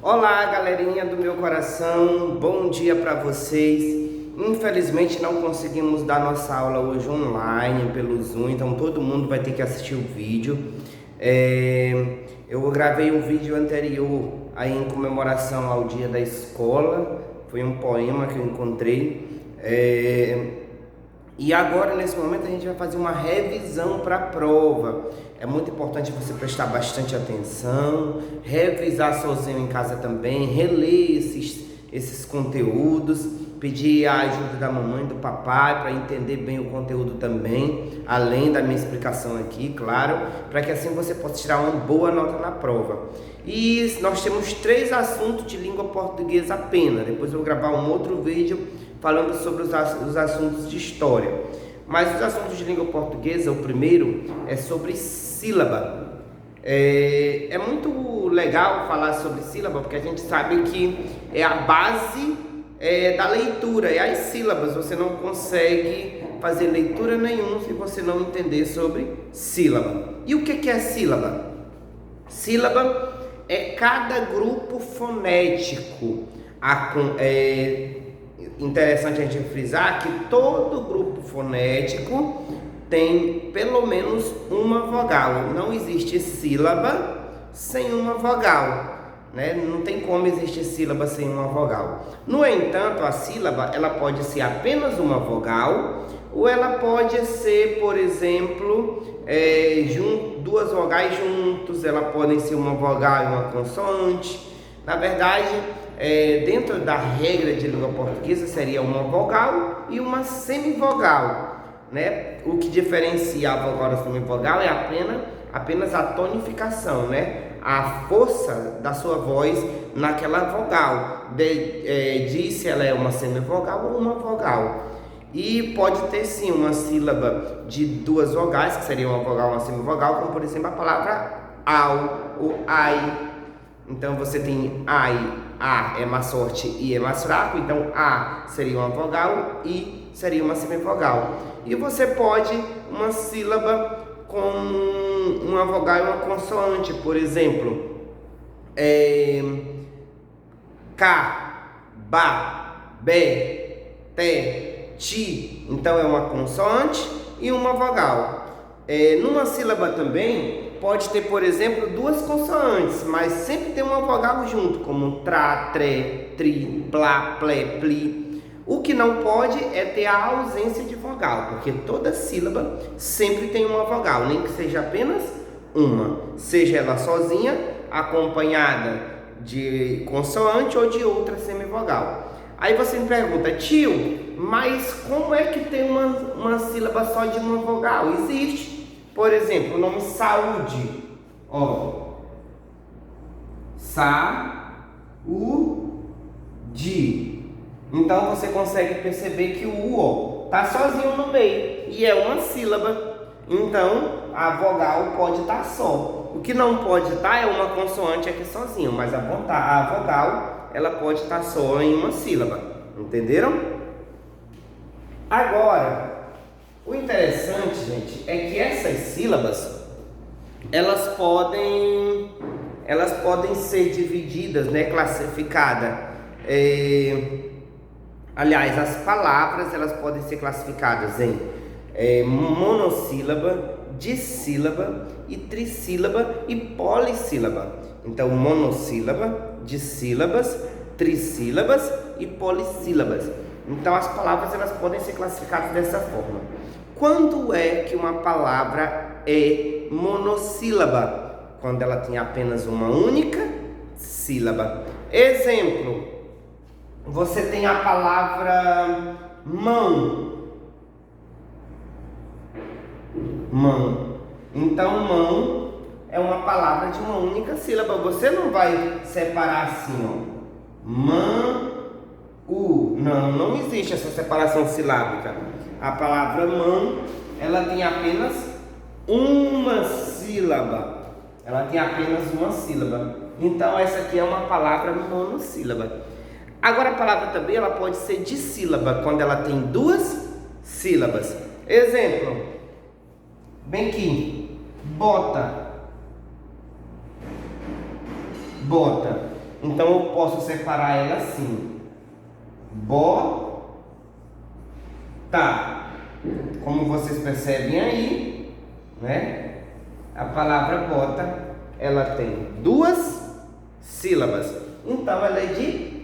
Olá, galerinha do meu coração, bom dia para vocês. Infelizmente não conseguimos dar nossa aula hoje online pelo Zoom, então todo mundo vai ter que assistir o vídeo. Eu gravei um vídeo anterior aí em comemoração ao dia da escola, foi um poema que eu encontrei. E agora, nesse momento, a gente vai fazer uma revisão para a prova. É muito importante você prestar bastante atenção, revisar sozinho em casa também, reler esses conteúdos, pedir a ajuda da mamãe, do papai, para entender bem o conteúdo também, além da minha explicação aqui, claro, para que assim você possa tirar uma boa nota na prova. E nós temos 3 assuntos de língua portuguesa apenas. Depois eu vou gravar um outro vídeo falando sobre os assuntos de história. Mas os assuntos de língua portuguesa, o primeiro é sobre sílaba. É muito legal falar sobre sílaba, porque a gente sabe que é a base da leitura, é as sílabas. Você não consegue fazer leitura nenhuma se você não entender sobre sílaba. E o que é sílaba? Sílaba é cada grupo fonético. Interessante a gente frisar que todo grupo fonético tem pelo menos uma vogal. Não existe sílaba sem uma vogal, né? Não tem como existir sílaba sem uma vogal. No entanto, a sílaba ela pode ser apenas uma vogal, ou ela pode ser, por exemplo, duas vogais juntos. Ela podem ser uma vogal e uma consoante. Na verdade, dentro da regra de língua portuguesa seria uma vogal e uma semivogal, né? O que diferencia a vogal da semivogal é apenas a tonificação, né? A força da sua voz naquela vogal, se ela é uma semivogal ou uma vogal. E pode ter sim uma sílaba de 2 vogais, que seria uma vogal e uma semivogal, como por exemplo a palavra au ou ai. Então você tem ai, a é mais forte e é mais fraco, então a seria uma vogal e seria uma semivogal. E você pode uma sílaba com uma vogal e uma consoante, por exemplo, ca, ba, be, te, ti. Então é uma consoante e uma vogal. Numa sílaba também pode ter, por exemplo, 2 consoantes, mas sempre tem uma vogal junto, como tra, tre, tri, plá, plé, pli. O que não pode é ter a ausência de vogal, porque toda sílaba sempre tem uma vogal, nem que seja apenas uma, seja ela sozinha, acompanhada de consoante ou de outra semivogal. Aí você me pergunta, tio, mas como é que tem uma sílaba só de uma vogal? Existe. Por exemplo, o nome saúde, sa-u-di. Então você consegue perceber que o U tá sozinho no meio e é uma sílaba. Então a vogal pode estar só. O que não pode estar é uma consoante aqui sozinho, mas a vogal ela pode estar só em uma sílaba. Entenderam? Agora, o interessante, gente, é que essas sílabas elas podem ser divididas, né, classificadas. Aliás, as palavras elas podem ser classificadas em monossílaba, dissílaba e trissílaba e polissílaba. Então, monossílaba, dissílabas, trissílabas e polissílabas. Então, as palavras elas podem ser classificadas dessa forma. Quando é que uma palavra é monossílaba? Quando ela tem apenas uma única sílaba. Exemplo, você tem a palavra mão. Mão. Então, mão é uma palavra de uma única sílaba. Você não vai separar assim, não existe essa separação silábica. A palavra mão, ela tem apenas uma sílaba. Então essa aqui é uma palavra monossílaba. Agora a palavra também ela pode ser dissílaba, quando ela tem 2 sílabas. Exemplo, bem aqui, bota. Então eu posso separar ela assim. Bota. Como vocês percebem aí, né? A palavra bota, ela tem 2 sílabas. Então ela é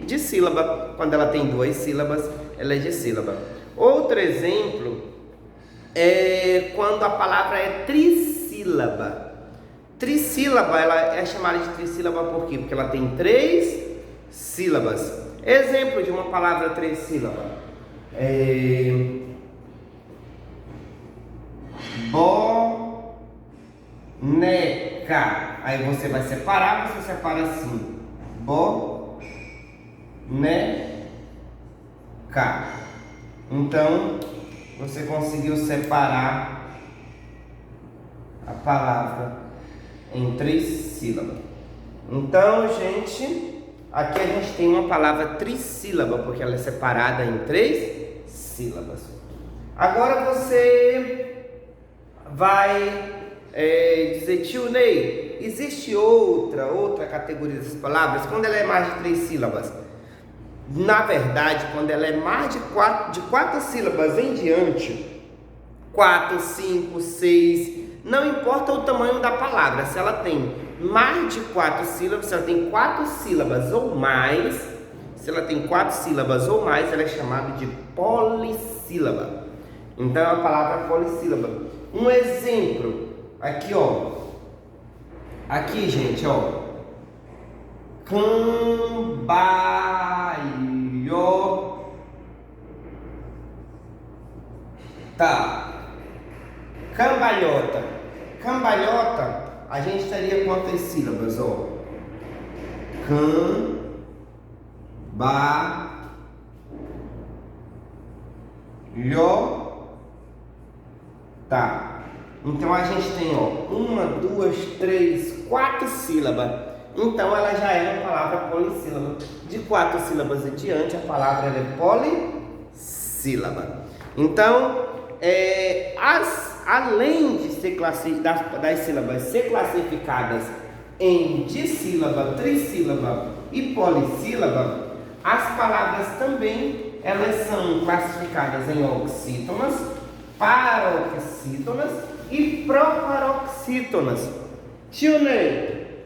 de sílaba. Quando ela tem 2 sílabas, ela é de sílaba. Outro exemplo é quando a palavra é trissílaba. Trissílaba, ela é chamada de trissílaba por quê? Porque ela tem 3 sílabas. Exemplo de uma palavra trissílaba. Boneca. Aí você vai separar, você separa assim. Boneca. Então, você conseguiu separar a palavra em 3 sílabas. Então, gente, aqui a gente tem uma palavra trissílaba, porque ela é separada em 3 sílabas. Agora você vai dizer, tio Ney, existe outra categoria dessas palavras quando ela é mais de 3 sílabas? Na verdade, quando ela é mais de 4 sílabas em diante, 4, 5, 6, não importa o tamanho da palavra, se ela tem mais de 4 sílabas, se ela tem 4 sílabas ou mais, ela é chamada de polissílaba. Então é a palavra polissílaba. Um exemplo, aqui ó, aqui gente ó, cambalhota. Cambalhota, a gente teria quantas sílabas, ó? Então a gente tem, ó, 1, 2, 3, 4 sílabas. Então ela já é uma palavra polissílaba. De 4 sílabas em diante, a palavra ela é polissílaba. Então, além de ser das sílabas ser classificadas em dissílaba, trissílaba e polissílaba, as palavras também elas são classificadas em oxítonas, paroxítonas e proparoxítonas. Tio Ney,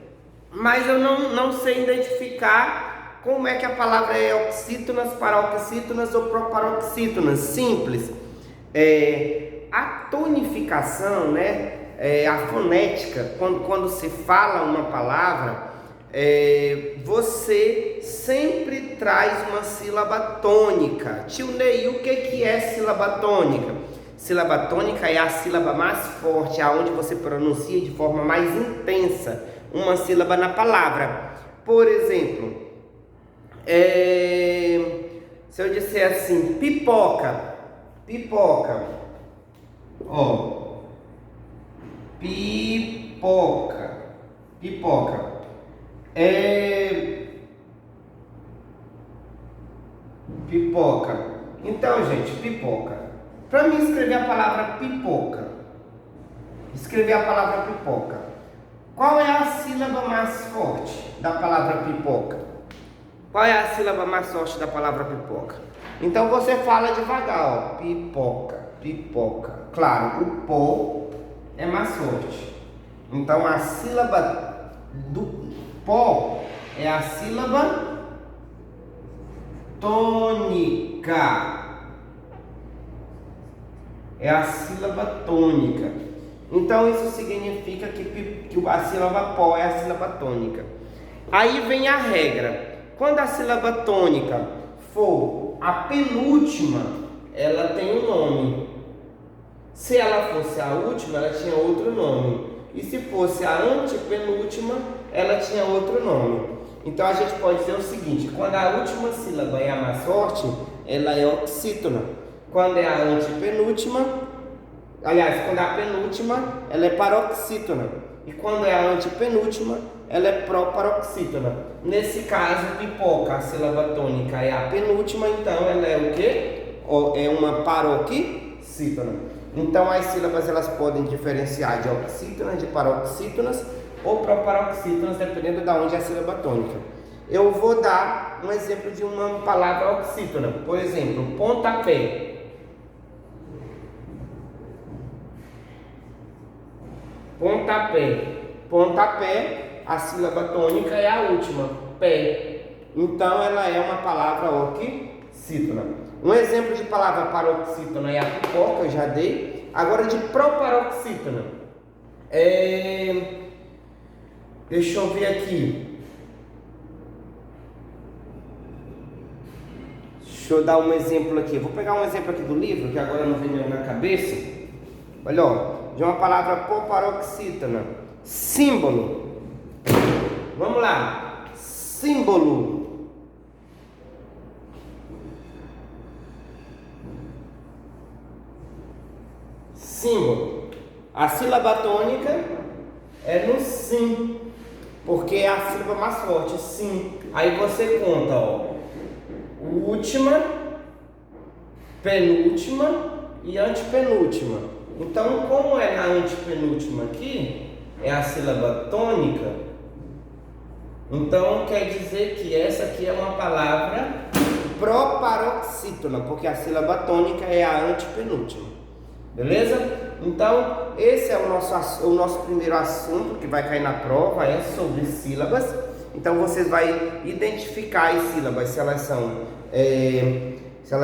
mas eu não sei identificar como é que a palavra é oxítonas, paroxítonas ou proparoxítonas. Simples. A tonificação, né? A fonética, quando se fala uma palavra, você sempre traz uma sílaba tônica. Tio Ney, o que é sílaba tônica? Sílaba tônica é a sílaba mais forte, aonde você pronuncia de forma mais intensa uma sílaba na palavra. Por exemplo, se eu disser assim, pipoca, ó, pipoca, pipoca. Então, gente, pipoca. Para mim escrever a palavra pipoca, qual é a sílaba mais forte da palavra pipoca? Qual é a sílaba mais forte da palavra pipoca? Então você fala devagar, ó, pipoca. Claro, o pó é mais forte. Então a sílaba do pó é a sílaba tônica. É a sílaba tônica. Então isso significa que a sílaba pó é a sílaba tônica. Aí vem a regra. Quando a sílaba tônica for a penúltima, ela tem um nome. Se ela fosse a última, ela tinha outro nome. E se fosse a antepenúltima, ela tinha outro nome. Então a gente pode dizer o seguinte: quando a última sílaba é a mais forte, ela é oxítona. Quando é a antepenúltima, quando é a penúltima, ela é paroxítona. E quando é a antepenúltima, ela é proparoxítona. Nesse caso, pipoca, a sílaba tônica é a penúltima, então ela é o quê? É uma paroxítona. Então as sílabas elas podem diferenciar de oxítonas, de paroxítonas ou proparoxítonas, dependendo de onde é a sílaba tônica. eu vou dar um exemplo de uma palavra oxítona. Por exemplo, pontapé. Pontapé. Pontapé, a sílaba tônica é a última, pé. Então ela é uma palavra oxítona. Um exemplo de palavra paroxítona é a pipoca, eu já dei. Agora de proparoxítona. Deixa eu ver aqui. Deixa eu dar um exemplo aqui. Vou pegar um exemplo aqui do livro, que agora não vem nenhum na cabeça. Olha, ó, de uma palavra proparoxítona. Símbolo. Vamos lá. Símbolo. Símbolo. A sílaba tônica é no sim, porque é a sílaba mais forte, sim. Aí você conta, ó, última, penúltima e antepenúltima. Então, como é na antepenúltima aqui, é a sílaba tônica, então quer dizer que essa aqui é uma palavra proparoxítona, porque a sílaba tônica é a antepenúltima. Beleza? Então, esse é o nosso primeiro assunto que vai cair na prova, é sobre sílabas. Então, vocês vão identificar as sílabas, se elas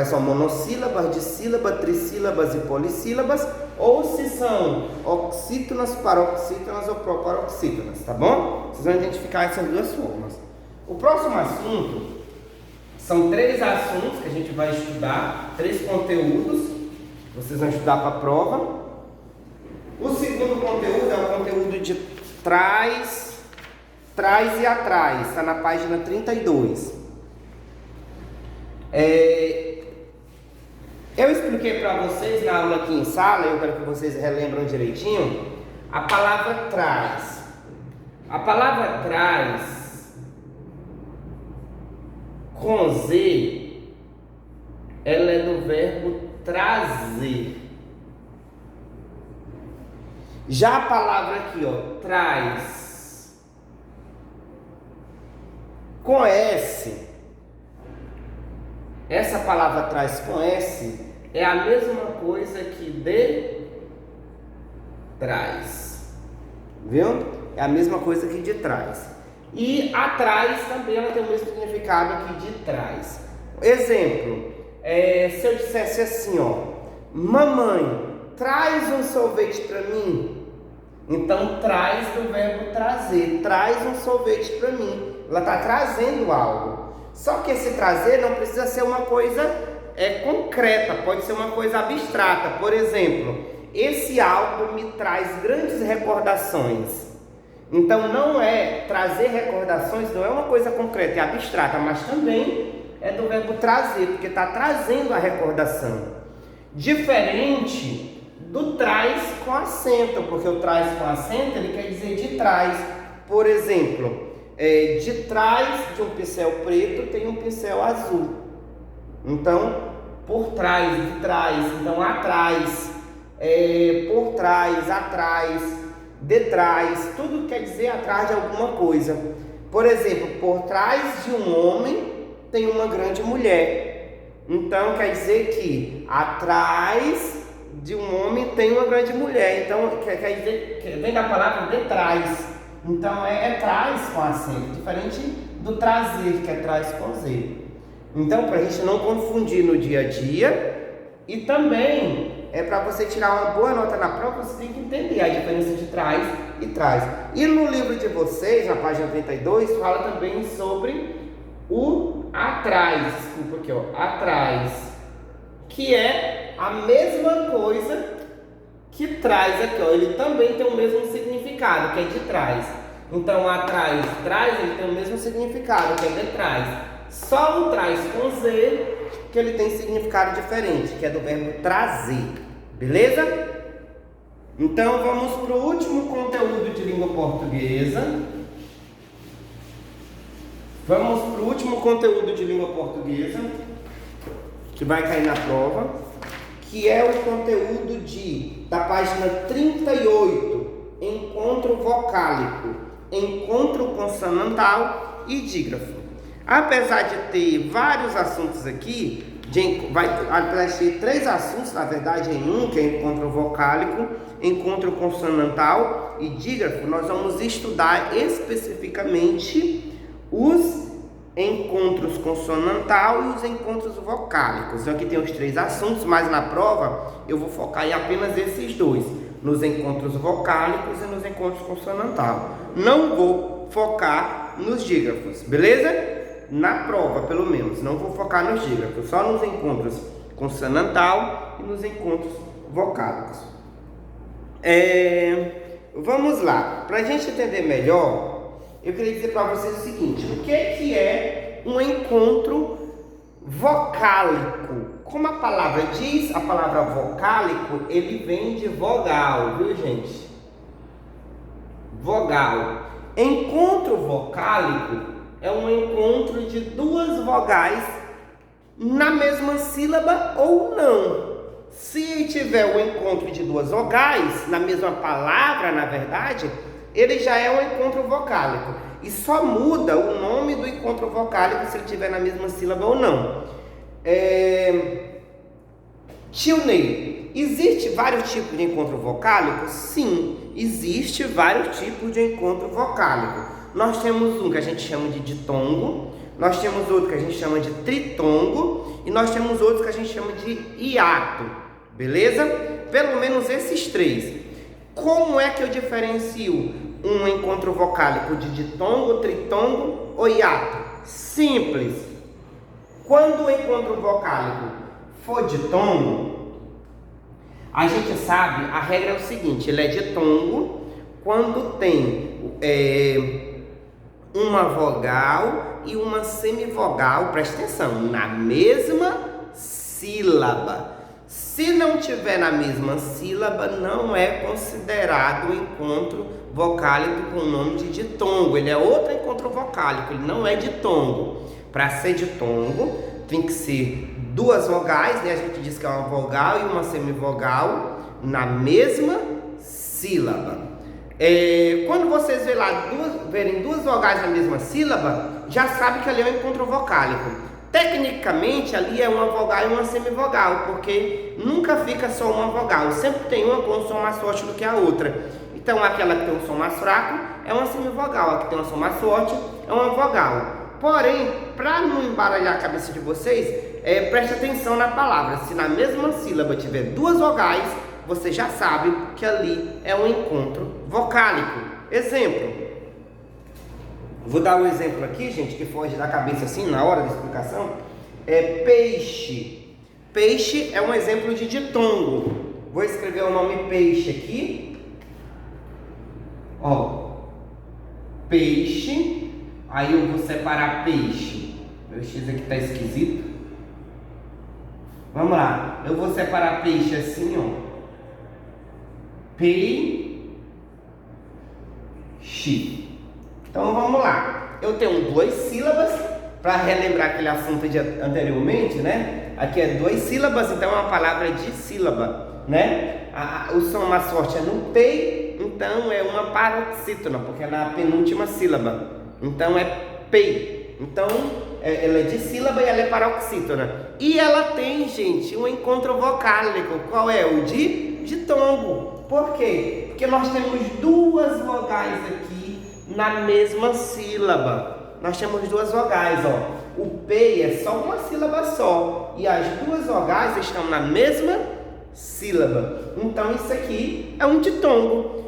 são monossílabas, dissílabas, trissílabas e polissílabas, ou se são oxítonas, paroxítonas ou proparoxítonas, tá bom? Vocês vão identificar essas duas formas. O próximo assunto são 3 assuntos que a gente vai estudar, 3 conteúdos. Vocês vão estudar para a prova. O segundo conteúdo é o conteúdo de trás e atrás. Está na página 32. Eu expliquei para vocês na aula aqui em sala, eu quero que vocês relembram direitinho, a palavra trás. A palavra trás, com Z, ela é do verbo trazer. Já a palavra aqui, ó, traz, com S, essa palavra traz com S é a mesma coisa que de trás, viu? É a mesma coisa que de trás. E atrás também ela tem o mesmo significado que de trás. Exemplo, se eu dissesse assim, ó, mamãe, traz um sorvete para mim. Então, traz do verbo trazer. Traz um sorvete para mim. Ela está trazendo algo. Só que esse trazer não precisa ser uma coisa concreta. Pode ser uma coisa abstrata. Por exemplo, esse álbum me traz grandes recordações. Então, não é trazer recordações, não é uma coisa concreta, é abstrata. Mas também é do verbo trazer, porque está trazendo a recordação. Diferente do traz com acento, porque o traz com acento ele quer dizer de trás. Por exemplo, de trás de um pincel preto tem um pincel azul. Então, por trás, de trás, então atrás, por trás, atrás, detrás, tudo quer dizer atrás de alguma coisa. Por exemplo, por trás de um homem tem uma grande mulher. Então quer dizer que atrás de um homem tem uma grande mulher. Então quer dizer que vem da palavra detrás. Então é trás com acento, diferente do trazer, que é trás com Z. Então, para a gente não confundir no dia a dia, e também para você tirar uma boa nota na prova, você tem que entender a diferença de trás e trás. E no livro de vocês, na página 32, fala também sobre o atrás, desculpa aqui, ó, atrás, que é a mesma coisa que traz aqui, ó, ele também tem o mesmo significado, que é de trás. Então, atrás, traz, ele tem o mesmo significado, que é de trás. Só o traz com Z, que ele tem significado diferente, que é do verbo trazer, beleza? Então, vamos para o último conteúdo de língua portuguesa. Vamos para o último conteúdo de língua portuguesa, que vai cair na prova, que é o conteúdo da página 38, encontro vocálico, encontro consonantal e dígrafo. Apesar de ter vários assuntos aqui, vai ter 3 assuntos, na verdade, em um, que é encontro vocálico, encontro consonantal e dígrafo. Nós vamos estudar especificamente os encontros consonantal e os encontros vocálicos. Então aqui tem os 3 assuntos, mas na prova eu vou focar em apenas esses 2, nos encontros vocálicos e nos encontros consonantal. Não vou focar nos dígrafos, beleza? Na prova, pelo menos, não vou focar nos dígrafos, só nos encontros consonantal e nos encontros vocálicos. Vamos lá, para a gente entender melhor, eu queria dizer para vocês o seguinte: o que é um encontro vocálico? Como a palavra diz, a palavra vocálico, ele vem de vogal, viu, gente? Vogal. Encontro vocálico é um encontro de 2 vogais na mesma sílaba ou não. Se tiver o encontro de 2 vogais na mesma palavra, na verdade, ele já é um encontro vocálico. E só muda o nome do encontro vocálico se ele estiver na mesma sílaba ou não. Tio Ney, existe vários tipos de encontro vocálico? Sim, existe vários tipos de encontro vocálico. Nós temos um que a gente chama de ditongo, nós temos outro que a gente chama de tritongo e nós temos outro que a gente chama de hiato, beleza? Pelo menos esses 3. Como é que eu diferencio um encontro vocálico de ditongo, tritongo ou hiato? Simples. Quando o encontro vocálico for ditongo, a gente sabe, a regra é o seguinte: ele é ditongo quando tem uma vogal e uma semivogal, presta atenção, na mesma sílaba. Se não tiver na mesma sílaba, não é considerado encontro vocálico com o nome de ditongo. Ele é outro encontro vocálico, ele não é ditongo. Para ser ditongo, tem que ser 2 vogais, né? A gente diz que é uma vogal e uma semivogal na mesma sílaba. Quando vocês verem 2 vogais na mesma sílaba, já sabe que ali é um encontro vocálico. Tecnicamente, ali é uma vogal e uma semivogal, porque nunca fica só uma vogal, sempre tem uma com um som mais forte do que a outra. Então, aquela que tem um som mais fraco é uma semivogal, a que tem um som mais forte é uma vogal. Porém, para não embaralhar a cabeça de vocês, preste atenção na palavra. Se na mesma sílaba tiver 2 vogais, você já sabe que ali é um encontro vocálico. Exemplo. Vou dar um exemplo aqui, gente, que foge da cabeça assim na hora da explicação. Peixe. Peixe é um exemplo de ditongo. Vou escrever o nome peixe aqui. Ó. Peixe. Aí eu vou separar peixe. Meu X aqui tá esquisito. Vamos lá. Eu vou separar peixe assim, ó. Peixe. Então vamos lá. Eu tenho 2 sílabas para relembrar aquele assunto de anteriormente, né? Aqui é 2 sílabas, então é uma palavra de sílaba, né? O som mais forte é no pei, então é uma paroxítona, porque é na penúltima sílaba. Então é pei. Então ela é de sílaba e ela é paroxítona. E ela tem, gente, um encontro vocálico. Qual é? O de ditongo. Por quê? Porque nós temos 2 vogais aqui na mesma sílaba. Nós temos 2 vogais, ó. O P é só uma sílaba só. E as 2 vogais estão na mesma sílaba. Então isso aqui é um ditongo.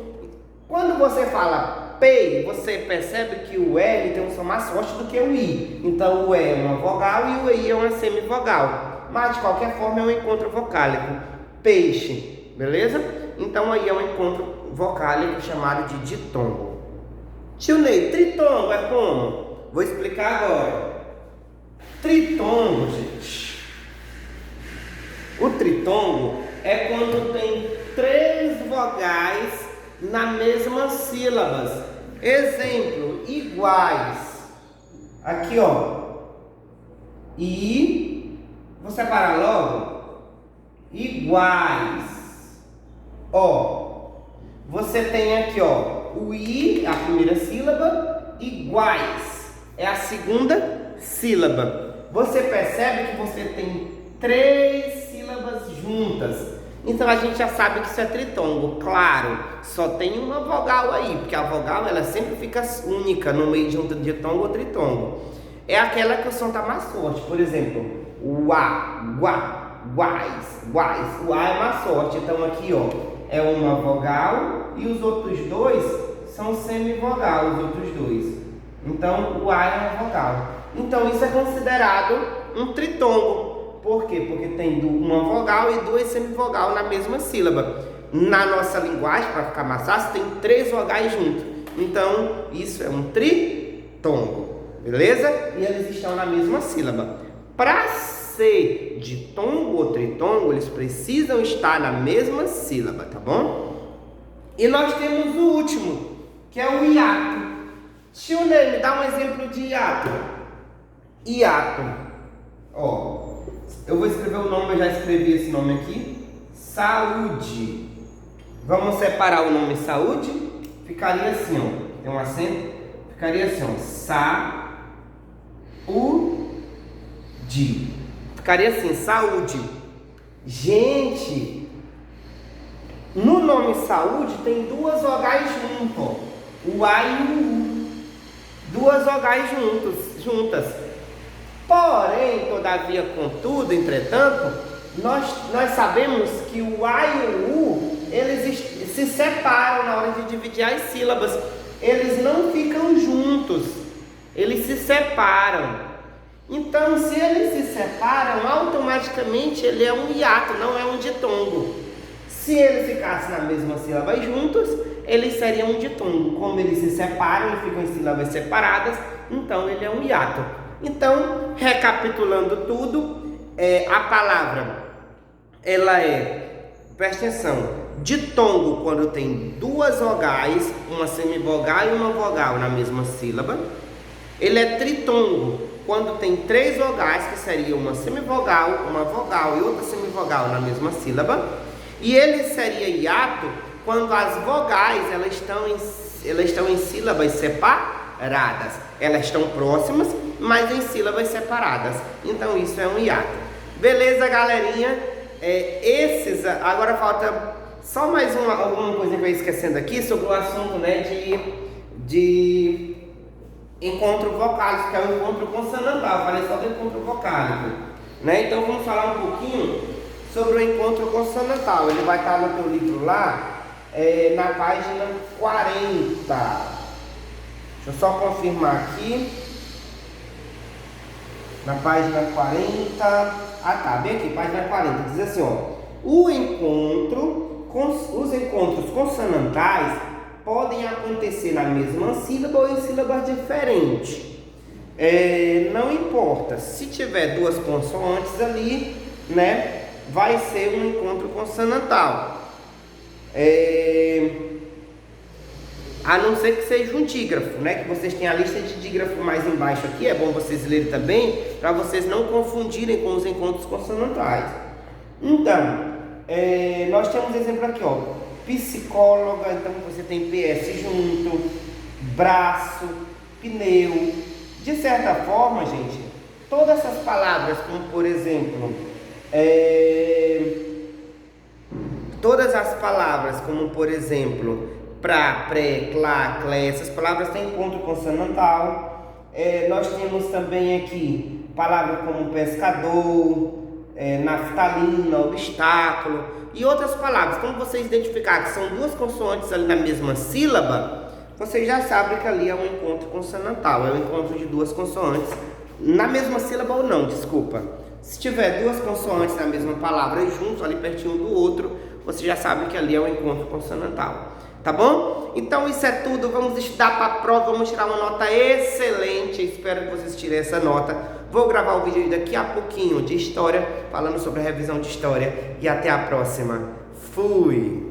Quando você fala P, você percebe que o L tem um som mais forte do que o I. Então o E é uma vogal e o I é uma semivogal. Mas de qualquer forma é um encontro vocálico. Peixe, beleza? Então aí é um encontro vocálico chamado de ditongo. Tio Ney, tritongo é como? Vou explicar agora. Tritongo, gente. O tritongo é quando tem 3 vogais na mesma sílabas. Exemplo, iguais. Aqui, ó. I. Vou separar logo. Iguais. Ó, você tem aqui, ó, o I, a primeira sílaba, iguais, é a segunda sílaba. Você percebe que você tem 3 sílabas juntas. Então a gente já sabe que isso é tritongo. Claro, só tem uma vogal aí, porque a vogal ela sempre fica única no meio de um ditongo ou tritongo. É aquela que o som está mais forte. Por exemplo, uá, guá, guais, guais. O A é mais forte. Então aqui, ó, é uma vogal e os outros dois são semivogal, os outros dois. Então o A é uma vogal. Então isso é considerado um tritongo. Por quê? Porque tem uma vogal e 2 semivogal na mesma sílaba. Na nossa linguagem, para ficar mais fácil, tem 3 vogais juntos. Então isso é um tritongo. Beleza? E eles estão na mesma sílaba. Para ser ditongo ou tritongo, eles precisam estar na mesma sílaba, tá bom? E nós temos o último, que é o hiato. Tio Ney, me dá um exemplo de hiato. Hiato. Ó, eu vou escrever o nome, eu já escrevi esse nome aqui. Saúde. Vamos separar o nome saúde. Ficaria assim, ó. Tem um acento. Ficaria assim, ó. Saúde. Ficaria assim, saúde. Gente, no nome saúde tem 2 vogais juntas, ó. O A e o U. 2 vogais juntas. Porém, todavia, contudo, entretanto, nós sabemos que o A e o U, eles se separam na hora de dividir as sílabas. Eles não ficam juntos, eles se separam. Então, se eles se separam, automaticamente ele é um hiato, não é um ditongo. Se eles ficassem na mesma sílaba juntos, eles seriam um ditongo. Como eles se separam e ficam em sílabas separadas, então ele é um hiato. Então, recapitulando tudo, a palavra, ela é, presta atenção, ditongo quando tem 2 vogais, uma semivogal e uma vogal na mesma sílaba. Ele é tritongo quando tem 3 vogais, que seria uma semivogal, uma vogal e outra semivogal na mesma sílaba. E ele seria hiato quando as vogais elas estão em sílabas separadas. Elas estão próximas, mas em sílabas separadas. Então isso é um hiato. Beleza, galerinha? Agora falta só mais alguma coisa que eu ia esquecendo aqui sobre o assunto, né, de encontro vocálico, que é o encontro consonantal. Eu falei só do encontro vocálico, né? Então vamos falar um pouquinho sobre o encontro consonantal. Ele vai estar no teu livro lá, na página 40. Deixa eu só confirmar aqui. Na página 40. Ah, tá, bem aqui, página 40. Diz assim, ó. Os encontros consonantais podem acontecer na mesma sílaba ou em sílabas diferentes. Não importa. Se tiver 2 consoantes ali, né, vai ser um encontro consonantal. A não ser que seja um dígrafo, né? Que vocês têm a lista de dígrafo mais embaixo aqui. É bom vocês lerem também, para vocês não confundirem com os encontros consonantais. Então, nós temos exemplo aqui, ó. Psicóloga, então você tem PS junto, braço, pneu. De certa forma, gente, todas essas palavras, como por exemplo, pra, pré, clá, clé, essas palavras têm encontro consonantal. Nós temos também aqui palavras como pescador, naftalina, obstáculo e outras palavras. Como vocês identificar que são 2 consoantes ali na mesma sílaba, vocês já sabem que ali é um encontro consonantal, é um encontro de 2 consoantes na mesma sílaba ou não, desculpa. Se tiver 2 consoantes na mesma palavra e juntos ali pertinho do outro, você já sabe que ali é um encontro consonantal. Tá bom? Então isso é tudo, vamos estudar para a prova, vamos tirar uma nota excelente, espero que vocês tirem essa nota. Vou gravar o vídeo daqui a pouquinho de história, falando sobre a revisão de história, e até a próxima. Fui!